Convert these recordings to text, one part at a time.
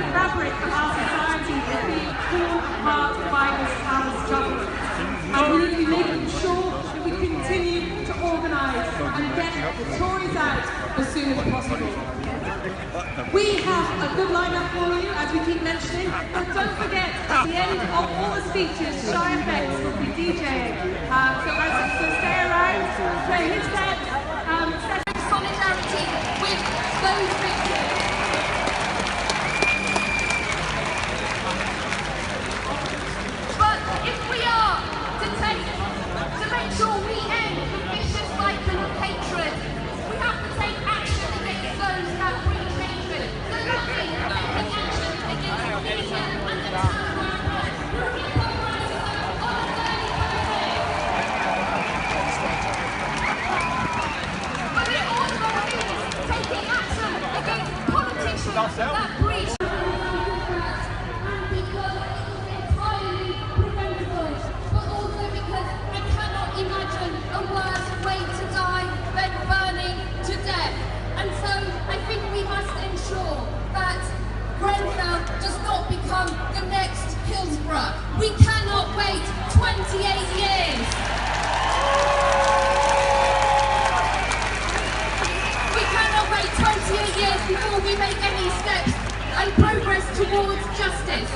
fabric of our society is being torn apart by this power struggle. And we need to be making sure that we continue to organise and get the Tories out as soon as possible. We have a good lineup for you, as we keep mentioning, but don't forget, at the end of all the speeches, Shy FX will be DJing. So stay around, play his set, solidarity with those victims. But if we are to make sure we end the vicious cycle of hatred, we have to take action against those that bring hatred. So that means taking action against the media and the town workers who hypocrisise on a daily basis. But it also means taking action against politicians that breach. Grenfell does not become the next Hillsborough. We cannot wait 28 years. We cannot wait 28 years before we make any steps and progress towards justice.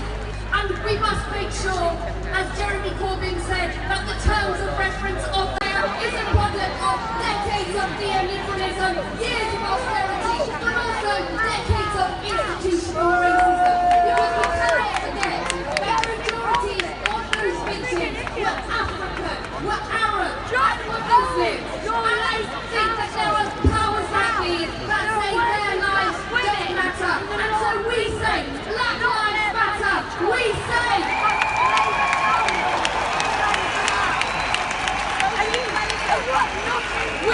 And we must make sure, as Jeremy Corbyn said, that the terms of reference of there is a product of decades of neoliberalism, years of austerity, but also decades of institutional